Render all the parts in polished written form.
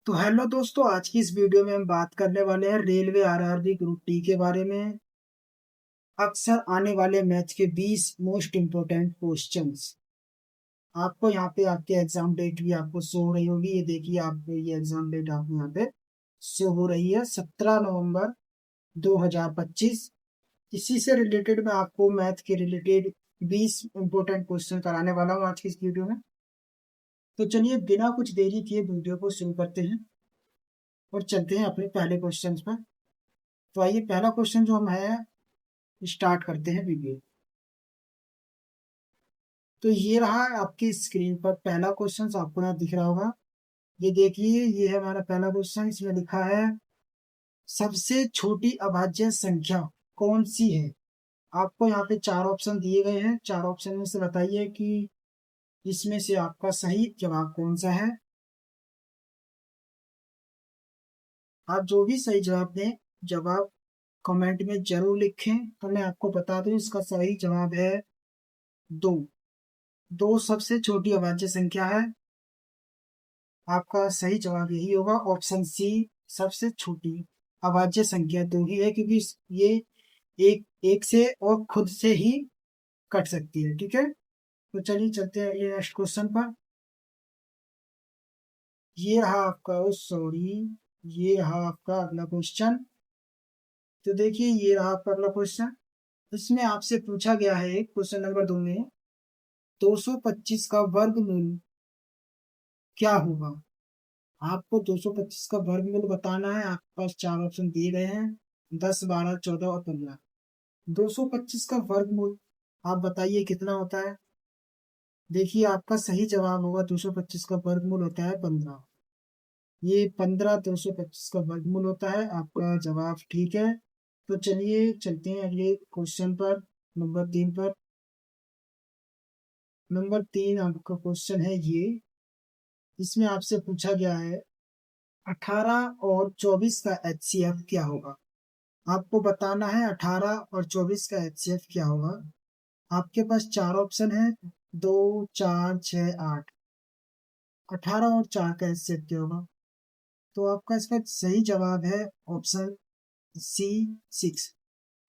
तो हेलो दोस्तों, आज की इस वीडियो में हम बात करने वाले हैं रेलवे आरआरबी ग्रुप टी के बारे में। अक्सर आने वाले मैच के 20 मोस्ट इम्पोर्टेंट क्वेश्चंस। आपको यहाँ पे आपके एग्जाम डेट भी आपको शो हो रही होगी। ये देखिए, आपको ये एग्जाम डेट आपको यहाँ पे शो हो रही है 17 नवंबर 2025। इसी से रिलेटेड मैं आपको मैथ के रिलेटेड 20 इम्पोर्टेंट क्वेश्चन कराने वाला हूँ आज की इस वीडियो में। तो चलिए बिना कुछ देरी किए वीडियो को शुरू करते हैं और चलते हैं अपने पहले क्वेश्चन पर। तो आइए, पहला क्वेश्चन जो हम है स्टार्ट करते हैं वीडियो। तो ये रहा आपकी स्क्रीन पर पहला क्वेश्चन, आपको यहाँ दिख रहा होगा। ये देखिए, ये है हमारा पहला क्वेश्चन। इसमें लिखा है सबसे छोटी अभाज्य संख्या कौन सी है। आपको यहाँ पे चार ऑप्शन दिए गए हैं। चार ऑप्शन में से बताइए कि इसमें से आपका सही जवाब कौन सा है। आप जो भी सही जवाब दें, जवाब कमेंट में जरूर लिखें। तो मैं आपको बता दूं, इसका सही जवाब है दो। दो सबसे छोटी अभाज्य संख्या है। आपका सही जवाब यही होगा, ऑप्शन सी। सबसे छोटी अभाज्य संख्या दो ही है, क्योंकि ये एक एक से और खुद से ही कट सकती है। ठीक है, तो चलिए चलते हैं ये नेक्स्ट क्वेश्चन पर। ये रहा आपका, सॉरी, ये रहा आपका अगला क्वेश्चन। तो देखिए, ये रहा आपका अगला क्वेश्चन। इसमें आपसे पूछा गया है क्वेश्चन नंबर 2 में 225 का वर्गमूल क्या होगा। आपको 225 का वर्गमूल बताना है। आपके पास चार ऑप्शन दिए गए हैं, 10, 12, 14 और 15। 225 का वर्गमूल आप बताइए कितना होता है। देखिए, आपका सही जवाब होगा 225 का वर्गमूल होता है 15। ये 15 225 का वर्गमूल होता है। आपका जवाब ठीक है। तो चलिए चलते हैं अगले क्वेश्चन पर, नंबर 3 पर। नंबर 3 आपका क्वेश्चन है ये। इसमें आपसे पूछा गया है 18 और 24 का एचसीएफ क्या होगा। आपको बताना है 18 और 24 का एचसीएफ क्या होगा। आपके पास चार ऑप्शन है, 2, 4, 6, 8। 18 और 4 का एचसीएफ क्या होगा। तो आपका इसका सही जवाब है ऑप्शन सी, 6।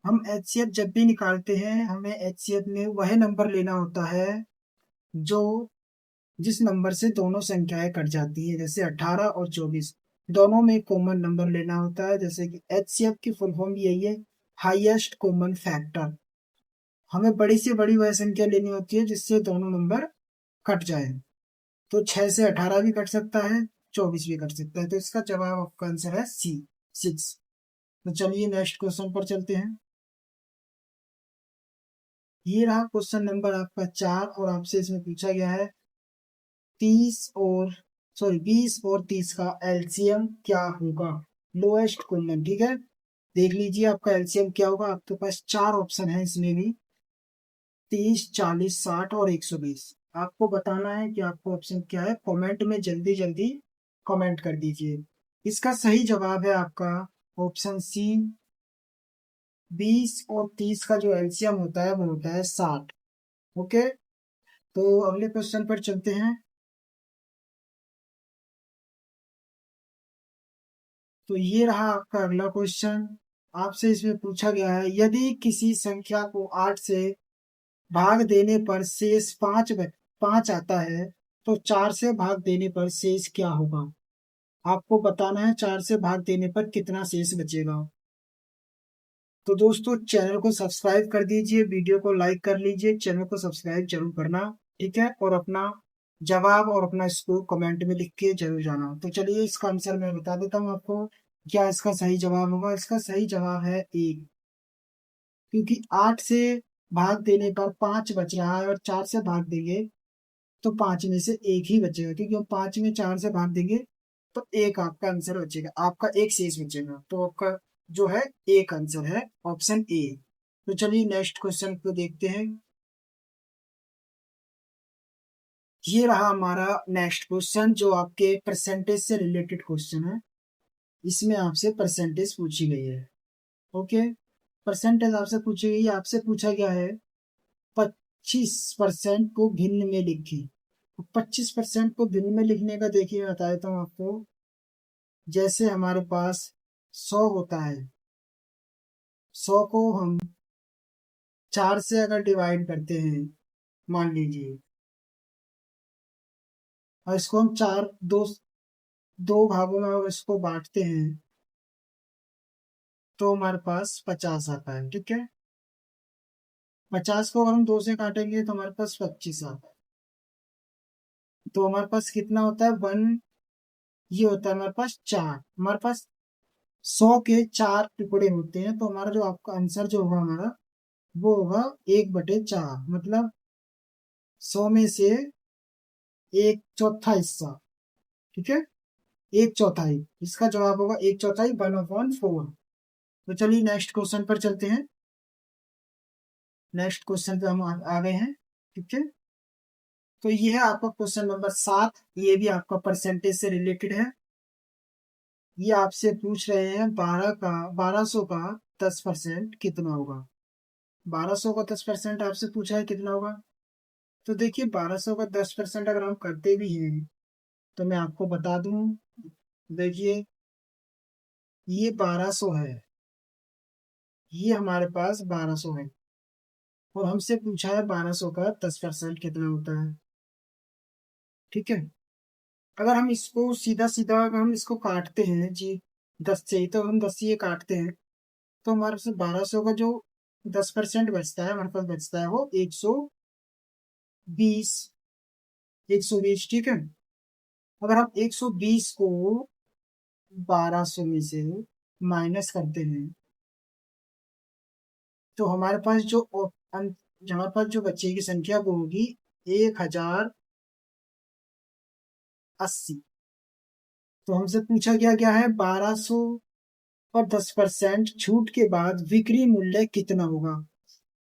हम एचसीएफ जब भी निकालते हैं, हमें एचसीएफ में वह नंबर लेना होता है जो जिस नंबर से दोनों संख्याएं कट जाती है। जैसे 18 और 24 दोनों में कॉमन नंबर लेना होता है। जैसे कि एचसीएफ की फुल फॉर्म यही है, हाईएस्ट कॉमन फैक्टर। हमें बड़ी से बड़ी वह संख्या लेनी होती है जिससे दोनों नंबर कट जाए। तो 6 से 18 भी कट सकता है, 24 भी कट सकता है। तो इसका जवाब आपका आंसर है सी, 6। तो चलिए नेक्स्ट क्वेश्चन पर चलते हैं। ये रहा क्वेश्चन नंबर आपका 4, और आपसे इसमें पूछा गया है 30 और सॉरी 20 और 30 का एलसीएम क्या होगा। लोएस्ट कॉमन, ठीक है। देख लीजिए आपका एलसीएम क्या होगा। आपके पास चार ऑप्शन है इसमें भी, 30, 40, 60 और 120। आपको बताना है कि आपको ऑप्शन क्या है। कमेंट में जल्दी जल्दी कमेंट कर दीजिए। इसका सही जवाब है आपका ऑप्शन सी। 20 और 30 का जो एलसीएम होता है वो होता है 60। ओके, तो अगले क्वेश्चन पर चलते हैं। तो ये रहा आपका अगला क्वेश्चन। आपसे इसमें पूछा गया है यदि किसी संख्या को 8 से भाग देने पर शेष 5 आता है, तो 4 से भाग देने पर शेष क्या होगा। आपको बताना है 4 से भाग देने पर कितना शेष बचेगा। तो दोस्तों, चैनल को सब्सक्राइब कर दीजिए, वीडियो को लाइक कर लीजिए, चैनल को सब्सक्राइब जरूर करना। ठीक है, और अपना जवाब और अपना स्कोर कमेंट में लिख के जरूर जाना। तो चलिए इसका आंसर मैं बता देता हूँ आपको। क्या इसका सही जवाब होगा। इसका सही जवाब है एक, क्योंकि 8 से भाग देने पर 5 बच रहा है और 4 से भाग देंगे तो 5 में से एक ही बचेगा, क्योंकि हम 5 में 4 से भाग देंगे तो एक आपका आंसर बचेगा, आपका एक शेष बचेगा। तो आपका जो है एक आंसर है ऑप्शन ए। तो चलिए नेक्स्ट क्वेश्चन को देखते हैं। ये रहा हमारा नेक्स्ट क्वेश्चन, जो आपके परसेंटेज से रिलेटेड क्वेश्चन है। इसमें आपसे परसेंटेज पूछी गई है। ओके, परसेंटेज आपसे पूछी गई है। आपसे पूछा गया है 25% को भिन्न में लिखी। 25% को भिन्न में लिखने का देखिए, मैं बता देता हूँ आपको। जैसे हमारे पास 100 होता है, 100 को हम 4 से अगर डिवाइड करते हैं, मान लीजिए, और इसको हम चार दो दो भागों में अगर इसको बांटते हैं, तो हमारे पास 50 आता है। ठीक है, 50 को अगर हम 2 से काटेंगे तो हमारे पास 25 आता है। तो हमारे पास कितना होता है, वन, ये होता है हमारे पास 4। हमारे पास 100 के 4 टुकड़े होते हैं, तो हमारा जो आपका आंसर जो होगा हमारा, वो होगा 1/4, मतलब 100 में से एक चौथा हिस्सा। ठीक है, एक चौथाई, इसका जवाब होगा एक चौथाई, 1/4। तो चलिए नेक्स्ट क्वेश्चन पर चलते हैं। नेक्स्ट क्वेश्चन पे हम आ गए हैं। ठीक है, तो ये है आपका क्वेश्चन नंबर 7। ये भी आपका परसेंटेज से रिलेटेड है। ये आपसे पूछ रहे हैं 1200 का 10% कितना होगा। 1200 का 10% आपसे पूछा है कितना होगा। तो देखिए, 1200 का 10% अगर हम करते भी हैं, तो मैं आपको बता दूं, देखिए, ये 1200 है, ये हमारे पास 1200 है, और हमसे पूछा है 1200 का 10% कितना होता है। ठीक है, अगर हम इसको सीधा सीधा अगर हम इसको काटते हैं जी, 10 से ही, तो हम 10 से ये काटते हैं, तो हमारे पास 1200 का जो 10% बचता है, हमारे पास बचता है वो 120। 120, ठीक है। अगर हम 120 को 1200 में से माइनस करते हैं, तो हमारे पास हमारे पास जो बचेगी संख्या वो होगी 1080। तो हमसे पूछा गया क्या है, 1200 और 10% छूट के बाद बिक्री मूल्य कितना होगा।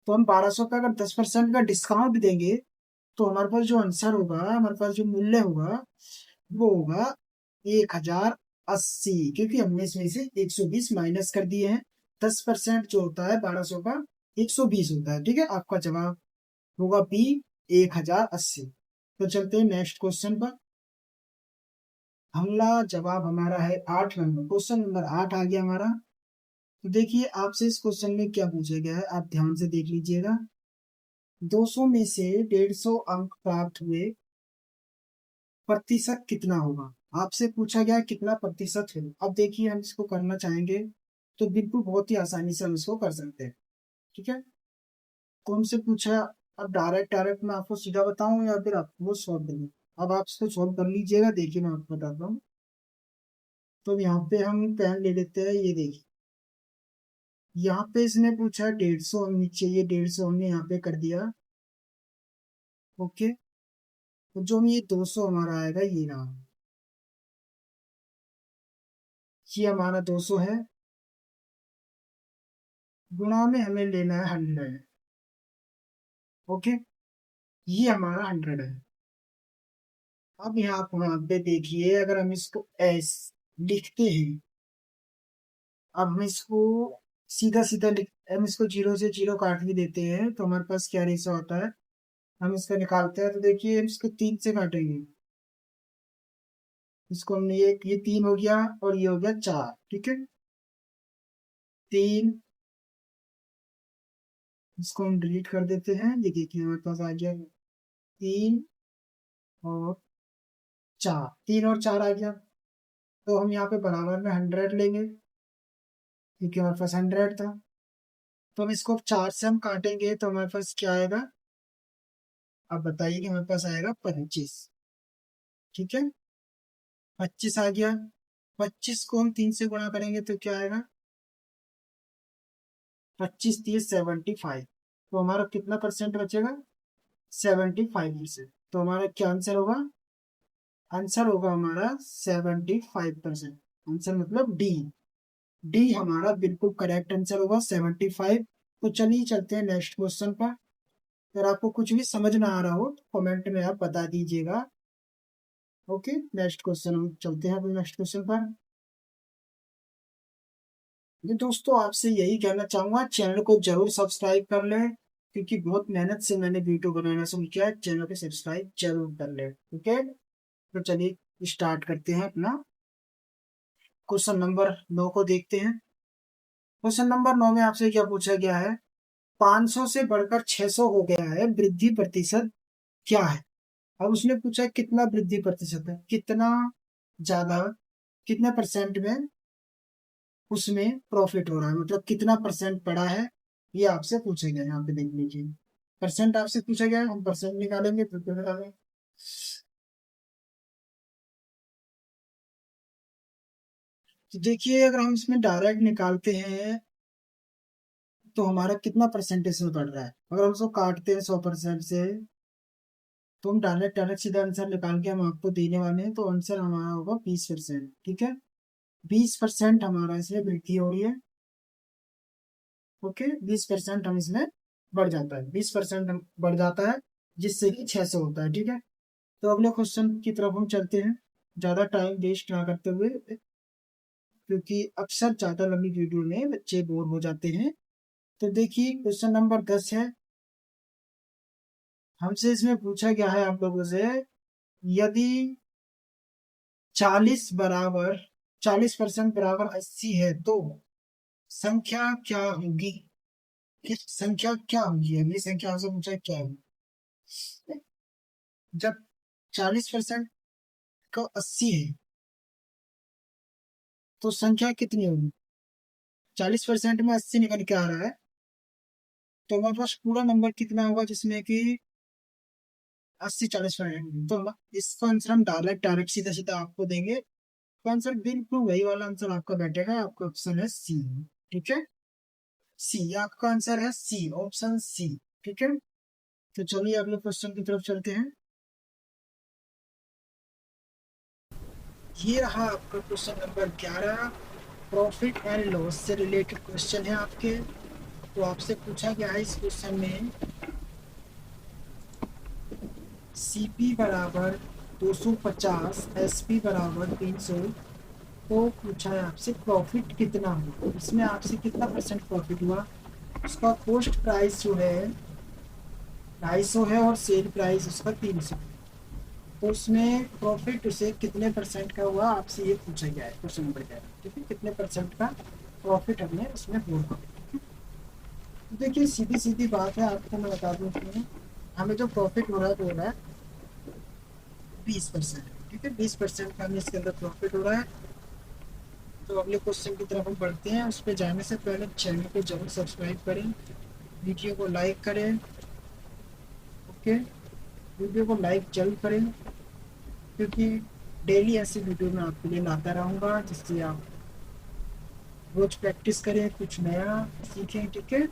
तो हम 1200 का अगर 10% का डिस्काउंट देंगे, तो हमारे पास जो आंसर होगा, हमारे पास जो मूल्य होगा, वो होगा 1080, क्योंकि हमने इसमें से 120 माइनस कर दिए हैं। 10% जो होता है 1200 का, 120 होता है। ठीक है, आपका जवाब होगा बी, 1080। तो चलते हैं नेक्स्ट क्वेश्चन पर। हमला जवाब हमारा है 8 नंबर, क्वेश्चन नंबर 8 आ गया हमारा। तो देखिए, आपसे इस क्वेश्चन में क्या पूछा गया है, आप ध्यान से देख लीजिएगा। 200 में से 150 अंक प्राप्त हुए, प्रतिशत कितना होगा। आपसे पूछा गया है कितना प्रतिशत है। अब देखिए, हम इसको करना चाहेंगे तो बिल्कुल बहुत ही आसानी से हम इसको कर सकते हैं। ठीक है, तो हमसे पूछा, अब डायरेक्ट डायरेक्ट मैं आपको सीधा बताऊं या फिर आपको सॉल्व देंगे। अब आप इसको सॉल्व कर लीजिएगा, देखिए मैं आपको बताता हूँ। तो यहाँ पे हम पेन ले लेते हैं, ये देखिए, यहाँ पे इसने पूछा 150, नीचे ये 150 हमने यहाँ पे कर दिया। ओके, तो जो ये 200 हमारा आएगा, ये रहा, ये हमारा 200 है, गुणा में हमें लेना है 100। ओके, ये हमारा 100 है। अब यहाँ आप वहां पे देखिए, अगर हम इसको एस लिखते हैं, अब हम इसको सीधा सीधा लिख, हम इसको 0 से 0 काट भी देते हैं, तो हमारे पास क्या रेशा होता है, हम इसका निकालते हैं। तो देखिए, हम इसको 3 से काटेंगे, इसको हमने ये 3 हो गया और ये हो गया 4। ठीक है, 3, इसको हम डिलीट कर देते हैं, ये देखिए हमारे पास आ गया 3 और 4, 3 और 4 आ गया। तो हम यहाँ पे बराबर में 100 लेंगे, क्योंकि हमारे पास 100 था। तो हम इसको 4 से हम काटेंगे, तो हमारे पास क्या आएगा, अब बताइए, कि हमारे पास आएगा 25। ठीक है, 25 आ गया। 25 को हम 3 से गुणा करेंगे तो क्या आएगा, 25×3 = 75। तो हमारा कितना परसेंट बचेगा, 75%। तो हमारा क्या आंसर होगा, आंसर होगा हमारा 75%। आंसर मतलब डी, डी हमारा बिल्कुल करेक्ट आंसर होगा, 75। तो चलिए चलते हैं नेक्स्ट क्वेश्चन पर। अगर आपको कुछ भी समझ ना आ रहा हो तो कमेंट में आप बता दीजिएगा। ओके, नेक्स्ट क्वेश्चन हम चलते हैं अपने नेक्स्ट क्वेश्चन पर। ये दोस्तों, आपसे यही कहना चाहूंगा, चैनल को जरूर सब्सक्राइब कर लें, क्योंकि बहुत मेहनत से मैंने वीडियो बनाना शुरू किया है। चैनल को सब्सक्राइब जरूर कर लें। ओके, तो चलिए स्टार्ट करते हैं अपना क्वेश्चन नंबर 9 को देखते हैं। क्वेश्चन नंबर 9 में आपसे क्या पूछा गया है, 500 से बढ़कर 600 हो गया है, वृद्धि प्रतिशत क्या है। अब उसने पूछा है कितना वृद्धि प्रतिशत है, कितना ज्यादा, कितने परसेंट में उसमें प्रॉफिट हो रहा है, मतलब कितना परसेंट पड़ा है, ये आपसे पूछेगा। यहाँ पे देख लीजिए, परसेंट आपसे पूछा गया है, हम परसेंट निकालेंगे तो क्या निकालेंगे। तो देखिए अगर हम इसमें डायरेक्ट निकालते हैं तो हमारा कितना परसेंटेज में बढ़ रहा है। अगर हम उसको काटते हैं 100% से, तो हम डायरेक्ट डायरेक्ट सीधा आंसर निकाल के हम आपको देने वाले हैं, तो आंसर हमारा होगा 20%। ठीक है, 20% हमारा इसमें वृद्धि हो रही है। ओके, 20% हम इसमें बढ़ जाता है, 20% हम बढ़ जाता है, जिससे कि 600 होता है। ठीक है, तो अगले क्वेश्चन की तरफ हम चलते हैं, ज्यादा टाइम वेस्ट ना करते हुए, क्योंकि अक्सर ज्यादा लंबी वीडियो में बच्चे बोर हो जाते हैं। तो देखिए क्वेश्चन नंबर 10 है, हमसे इसमें पूछा गया है आप लोगों से, यदि 40 बराबर 40% बराबर 80 है तो संख्या क्या होगी। किस संख्या क्या होगी, अगली संख्या आपसे पूछा है क्या होगी। जब 40% को 80 है तो संख्या कितनी होगी। 40% में 80 निकल के आ रहा है, तो हमारे पास पूरा नंबर कितना होगा, जिसमें कि 80 40%। तो इसका आंसर हम डायरेक्ट डायरेक्ट सीधा सीधा आपको देंगे, तो आंसर बिल्कुल वही वाला आंसर आपका बैठेगा, आपका ऑप्शन है सी। ठीक है, सी आपका आंसर है, सी ऑप्शन सी। ठीक है, तो चलिए अगले क्वेश्चन की तरफ चलते हैं। ये रहा आपका question number 11, profit and loss से रिलेटेड क्वेश्चन है आपके। तो आपसे पूछा गया है इस क्वेश्चन में, सीपी बराबर 250, एसपी बराबर 300, तो पूछा है आपसे प्रॉफिट कितना हुआ, इसमें आपसे कितना परसेंट प्रॉफिट हुआ। उसका कॉस्ट प्राइस जो है 250 है और सेल प्राइस उसका 300, तो उसमें प्रॉफिट उसे कितने परसेंट का हुआ, आपसे ये पूछा गया है क्वेश्चन नंबर 11। ठीक है, कितने परसेंट का प्रॉफिट हमने उसमें होगा। तो देखिए सीधी सीधी बात है, आपको मैं बता दूं इसमें हमें जो प्रॉफिट हो रहा है वो हो रहा है 20%। ठीक है, 20% का हमें इसके अंदर प्रॉफिट हो रहा है। तो अगले क्वेश्चन की तरफ हम बढ़ते हैं, उस पर जाने से पहले चैनल को जरूर सब्सक्राइब करें, वीडियो को लाइक करें। ओके, वीडियो को लाइक जरूर करें, क्योंकि डेली ऐसी वीडियो मैं आपके लिए लाता रहूँगा, जिससे आप रोज प्रैक्टिस करें, कुछ नया सीखें। ठीक है,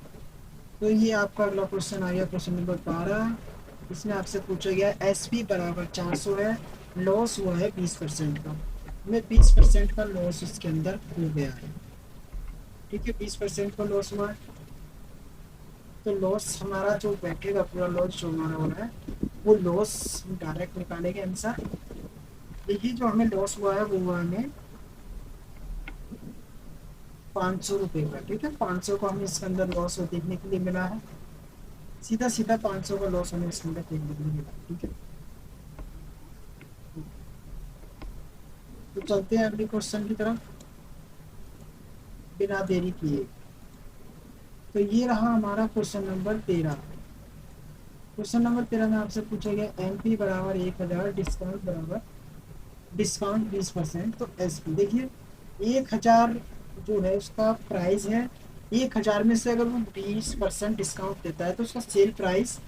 तो ये आपका अगला क्वेश्चन आ गया, क्वेश्चन नंबर 12। इसमें आपसे पूछा गया एस पी बराबर 400 है, लॉस हुआ है 20% का, हमें 20% का लॉस इसके अंदर हो गया है। ठीक है, 20% का लॉस हुआ है, तो लॉस हमारा जो बैठेगा, पूरा लॉस जो हमारा हो रहा है, वो लॉस डायरेक्ट निकालेंगे आंसर। देखिए जो हमें लॉस हुआ है वो हुआ हमें 500 रुपये का। ठीक है, 500 को हमें इसके अंदर लॉस देखने के लिए मिला है, सीधा सीधा 500 का लॉस हमें इसके अंदर देखने के लिए मिला। ठीक है, तो चलते हैं अगले क्वेश्चन की तरफ बिना देरी किए। तो ये रहा हमारा क्वेश्चन नंबर 13। क्वेश्चन नंबर 13 में आपसे पूछा गया एमपी बराबर 1000, डिस्काउंट बराबर, डिस्काउंट 20%, तो एसपी देखिए 1000 जो है उसका प्राइस है, 1000 में से अगर वो 20% डिस्काउंट देता है तो उसका सेल प्राइस,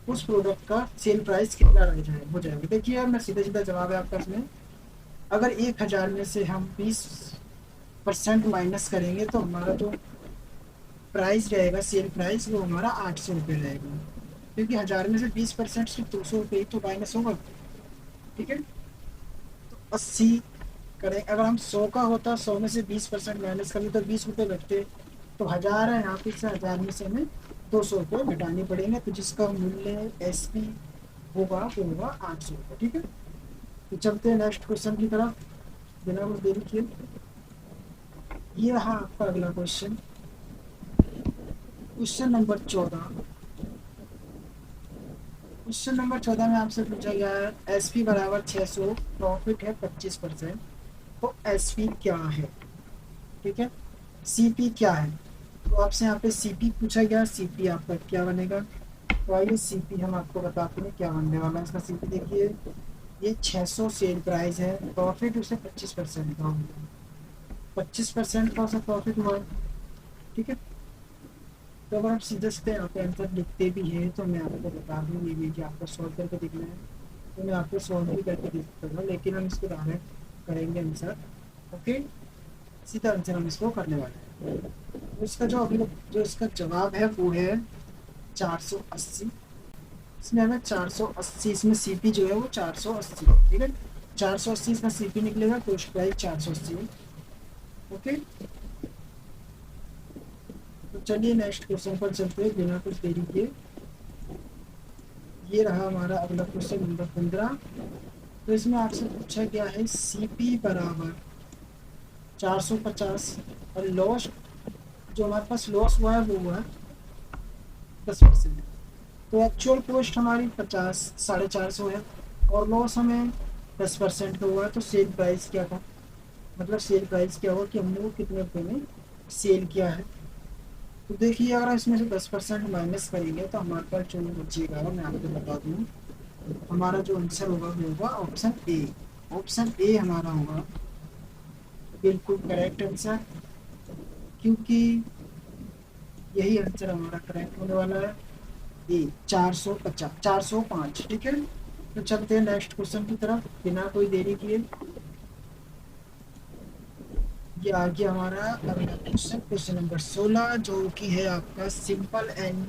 उस प्रोडक्ट का सेल प्राइस कितना रह जाए हो जाएगा। देखिए मैं सीधा सीधा जवाब है आपका इसमें, अगर 1000 में से हम 20% माइनस करेंगे तो हमारा जो प्राइस रहेगा, सेल प्राइस, वो हमारा 800 रुपये रहेगा, क्योंकि 1000 में से 20% सिर्फ 200 रुपये ही तो माइनस होगा। ठीक है, 80 करें, अगर हम 100 का होता, 100 में से 20% माइनस करें तो 20 रुपये बचते, तो 1000 है यहाँ पे, से 1000 में से हमें 200 रुपये घटाने पड़ेंगे, तो जिसका मूल्य एस पी होगा वो होगा 800 रुपये। ठीक है, तो चलते हैं नेक्स्ट क्वेश्चन की तरफ बिना कुछ देरी किए। ये रहा आपका अगला question, question number 14। Question number 14 में आपसे पूछा गया है एस पी बराबर 600, प्रॉफिट है 25%, तो एसपी क्या है, ठीक है। सीपी क्या है, तो आपसे यहाँ पे सीपी पूछा गया, सीपी आपका क्या बनेगा। तो आइए सीपी हम आपको बताते हैं क्या बनने वाला है इसका। सीपी देखिए, ये 600 सेल प्राइस है, प्रॉफिट उसे 25% का होगा, 25% का उसे प्रॉफिट हुआ है, ठीक है। तो अगर आप सीधे सीधे यहाँ पे आंसर लिखते भी हैं तो मैं आपको बता दूँ, ये लीजिए आपको सॉल्व करके देखना है तो मैं आपको सॉल्व भी करके दे सकता हूँ, लेकिन हम इसको डायरेक्ट करेंगे आंसर। ओके, सीधा आंसर हम इसको करने वाले हैं। तो इसका जो अभी जो इसका जवाब है वो है 480। इसमें हमें 480, इसमें सीपी जो है वो 480, ठीक है। 480 इसका सीपी निकलेगा तो उसका प्राइस 480 है। ओके, तो चलिए नेक्स्ट क्वेश्चन पर चलते हैं बिना कुछ देरी के। ये रहा हमारा अगला क्वेश्चन नंबर 15। तो इसमें आपसे पूछा गया है सीपी बराबर 450 और लॉस जो हमारे पास लॉस हुआ है वो हुआ है 10%। तो एक्चुअल कॉस्ट हमारी 50, 450 है और लॉस हमें 10% का हुआ है। तो सेल प्राइस क्या था, मतलब सेल प्राइस क्या हुआ कि हमने वो कितने रुपये में सेल किया है। तो देखिए अगर इसमें से 10% माइनस करेंगे तो हमारे पास जो बचेगा मैं आपको बता दूँ, हमारा जो आंसर होगा वो होगा ऑप्शन ए। ऑप्शन ए हमारा होगा बिल्कुल करेक्ट आंसर, क्योंकि यही आंसर हमारा करेक्ट होने वाला है। ए 450, 405, ठीक है। तो चलते हैं नेक्स्ट क्वेश्चन की तरफ बिना कोई देरी किए। ये आ गया हमारा अगला क्वेश्चन, क्वेश्चन नंबर 16, जो कि है आपका सिंपल एंड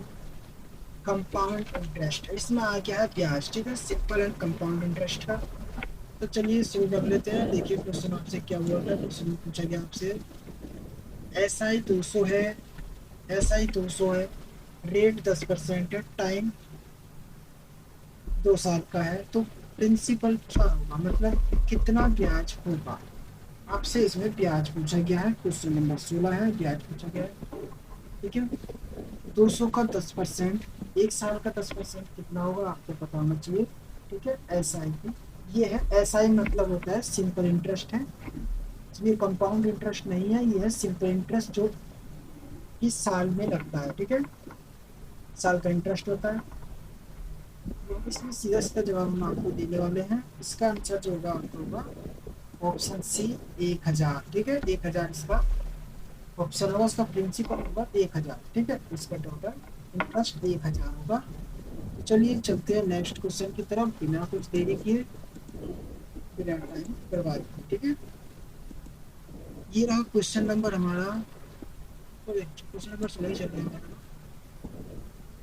कंपाउंड इंटरेस्ट। इसमें आ गया है ब्याज, ठीक है, सिंपल एंड कंपाउंड इंटरेस्ट का। तो चलिए शुरू कर लेते हैं। देखिए क्वेश्चन आपसे क्या हुआ था, क्वेश्चन में पूछा गया आपसे SI 200 है, SI 200 है, रेट 10% है, टाइम 2 साल का है, तो प्रिंसिपल क्या होगा, मतलब कितना ब्याज होगा। आपसे इसमें ब्याज पूछा गया है, क्वेश्चन नंबर 16 है, ब्याज पूछा गया है, ठीक है। 200 का 10%, 1 साल का 10% कितना होगा आपको पता होना चाहिए, ठीक है। SI की ये है, SI मतलब होता है सिंपल इंटरेस्ट है, इसमें कंपाउंड इंटरेस्ट नहीं है, ये है सिंपल इंटरेस्ट जो इस साल में लगता है, ठीक है, साल का इंटरेस्ट होता है। तो इसमें सीधा सीधा जवाब हम आपको देने वाले हैं। इसका आंसर जो होगा आपको होगा ऑप्शन सी 1000, ठीक है। 1000 इसका ऑप्शन होगा, इसका प्रिंसिपल होगा 1000, ठीक है। इसका टोटल इंटरेस्ट 1000 होगा। तो चलिए चलते हैं नेक्स्ट क्वेश्चन की तरफ बिना कुछ देरी किए, बिना टाइम बर्बाद किए, ठीक है। ये रहा क्वेश्चन नंबर हमारा, क्वेश्चन नंबर 16 ही चल रहा है,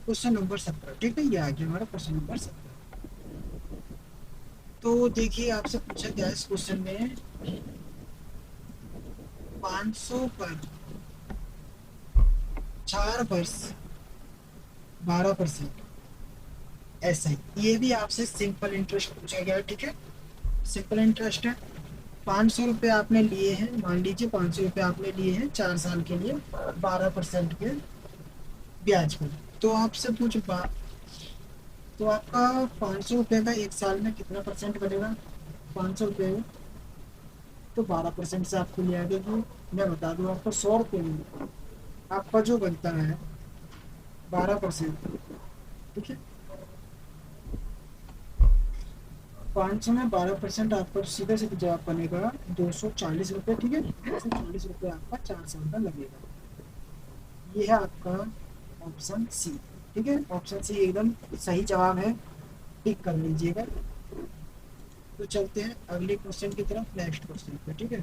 क्वेश्चन नंबर 17, ठीक है। ये आ गया हमारा क्वेश्चन नंबर 17। तो देखिए आपसे पूछा गया इस क्वेश्चन में 500 पर 4 वर्ष 12%, ऐसा ही ये भी आपसे सिंपल इंटरेस्ट पूछा गया है, ठीक है। सिंपल इंटरेस्ट है, 500 रुपये आपने लिए हैं, मान लीजिए 500 रुपये आपने लिए हैं 4 साल के लिए 12% के ब्याज पर। तो आपसे पूछ बात, तो आपका 500 रुपये का 1 साल में कितना परसेंट बनेगा, 500 रुपये तो 12% से आपको लिया देगी। मैं बता दूँ आपको 100 रुपये में आपका जो बनता है 12%, ठीक है। 500 में 12% आपको सीधे से जवाब बनेगा 240 रुपये, ठीक है। 240 रुपये आपका 4 साल का लगेगा। ये है आपका ऑप्शन सी, ठीक है। ऑप्शन सी एकदम सही जवाब है, टिक कर लीजिएगा। तो चलते हैं अगले क्वेश्चन की तरफ, नेक्स्ट क्वेश्चन पे, ठीक है।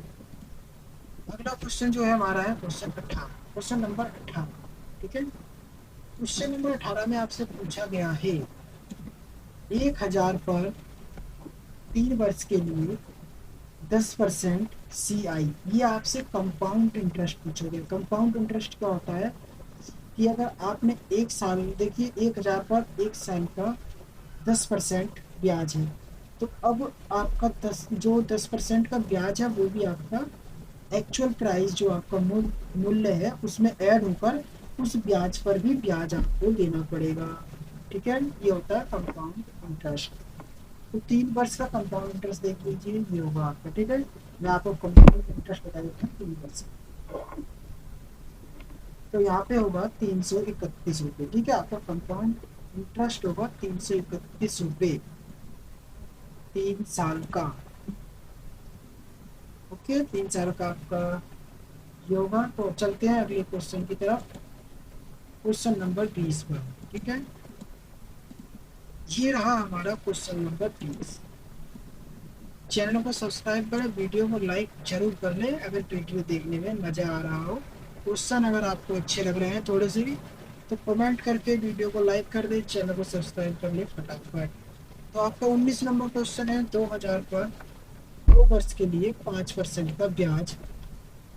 अगला क्वेश्चन जो है हमारा है क्वेश्चन 18, क्वेश्चन नंबर 18, ठीक है। क्वेश्चन नंबर 18 में आपसे पूछा गया है 1000 पर 3 वर्ष के लिए 10% CI। ये आपसे कंपाउंड इंटरेस्ट पूछा गया। कंपाउंड इंटरेस्ट क्या होता है कि अगर आपने 1 साल, देखिए 1000 पर 1 साल का 10% ब्याज है, तो अब आपका 10% का ब्याज है वो भी आपका एक्चुअल प्राइस जो आपका मूल्य है उसमें ऐड होकर उस ब्याज पर भी ब्याज आपको देना पड़ेगा, ठीक है। ये होता है कंपाउंड इंटरेस्ट। तो 3 वर्ष का कंपाउंड इंटरेस्ट देख लीजिए, ये होगा आपका, ठीक है। मैं आपको कंपाउंड इंटरेस्ट बता देता हूँ 3%। तो यहाँ पे होगा 331 रुपये। ठीक है, आपका कंपाउंड इंटरेस्ट होगा 331 रुपये 3 साल का। ओके, 3 साल का आपका ये होगा। तो चलते हैं अगले क्वेश्चन की तरफ, क्वेश्चन नंबर 20 पर। ठीक है, ये रहा हमारा क्वेश्चन नंबर 20। चैनल को सब्सक्राइब करें, वीडियो को लाइक जरूर कर लें अगर वीडियो देखने में मज़ा आ रहा हो। क्वेश्चन अगर आपको अच्छे लग रहे हैं थोड़े से भी, तो कमेंट करके वीडियो को लाइक कर दें, चैनल को सब्सक्राइब कर लें फटाफट। तो आपका 19 नंबर क्वेश्चन है, 2000 पर 2 वर्ष के लिए 5% का ब्याज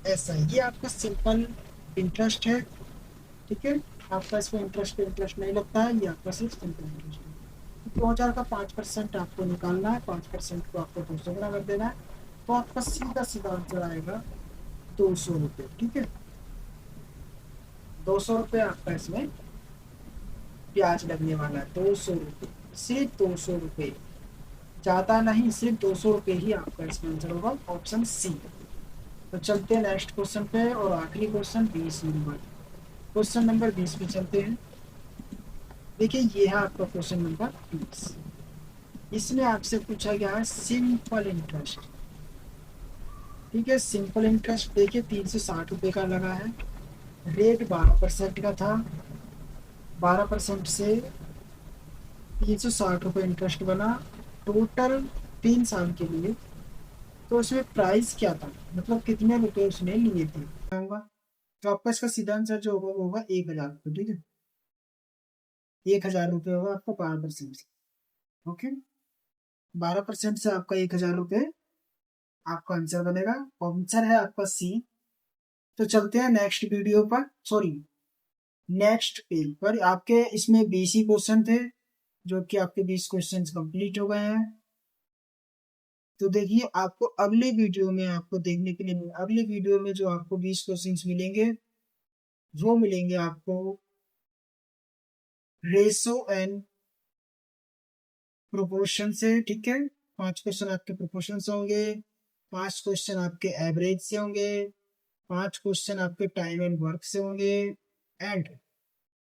ऐसा है। ये आपका सिंपल इंटरेस्ट है। ठीक है, आपका इसमें इंटरेस्ट नहीं लगता है, ये आपका सिर्फ सिंपल इंटरेस्ट है। 2000 का 5% आपको निकालना है, 5% को आपको 200 गुना कर देना है, तो आपका सीधा सीधा आंसर आएगा 200 रुपये। ठीक है, 200 रुपये आपका इसमें ब्याज लगने वाला है। 200 रुपये, सिर्फ 200 रुपये, ज़्यादा नहीं, सिर्फ 200 रुपये ही आपका इसमें आंसर होगा, ऑप्शन सी। तो चलते हैं नेक्स्ट क्वेश्चन पे, और आखिरी क्वेश्चन 20 नंबर, क्वेश्चन नंबर 20 पे चलते हैं। देखिए, ये है आपका क्वेश्चन नंबर 20। इसमें आपसे पूछा गया है सिंपल इंटरेस्ट। ठीक है, सिंपल इंटरेस्ट देखिए 360 रुपये का लगा है, रेट 12% का था, 12% से 360 रुपये इंटरेस्ट बना, टोटल 3 साल के लिए। तो उसमें प्राइस क्या था, मतलब कितने रुपए उसने लिए थे होगा। तो आपका इसका सीधा आंसर जो होगा वो होगा 1000 रुपये। ठीक है, 1000 रुपये होगा आपका 12% से। ओके, 12% से आपका 1000 रुपये आपका आंसर बनेगा। आंसर है आपका सी। तो चलते हैं नेक्स्ट वीडियो पर, सॉरी नेक्स्ट पेज पर। आपके इसमें 20 ही क्वेश्चन थे, जो कि आपके 20 क्वेश्चन कंप्लीट हो गए हैं। तो देखिए, आपको अगले वीडियो में आपको देखने के लिए, अगले वीडियो में जो आपको 20 क्वेश्चंस मिलेंगे, वो मिलेंगे आपको रेशो एंड प्रोपोर्शन से। ठीक है, 5 क्वेश्चन आपके प्रोपोर्शन से होंगे, 5 क्वेश्चन आपके एवरेज से होंगे, 5 क्वेश्चन आपके टाइम एंड वर्क से होंगे, एंड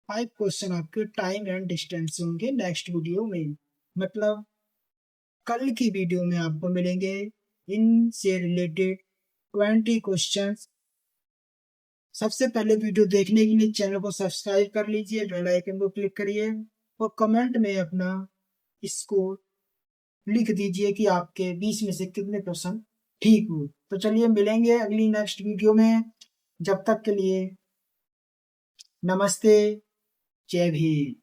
5 क्वेश्चन आपके टाइम एंड डिस्टेंस से होंगे नेक्स्ट वीडियो में। मतलब कल की वीडियो में आपको मिलेंगे इनसे रिलेटेड 20 क्वेश्चंस। सबसे पहले वीडियो देखने के लिए चैनल को सब्सक्राइब कर लीजिए, बेल आइकन को क्लिक करिए, और कमेंट में अपना स्कोर लिख दीजिए कि आपके 20 में से कितने क्वेश्चन ठीक हुए। तो चलिए मिलेंगे अगली नेक्स्ट वीडियो में, जब तक के लिए नमस्ते, जय भीम।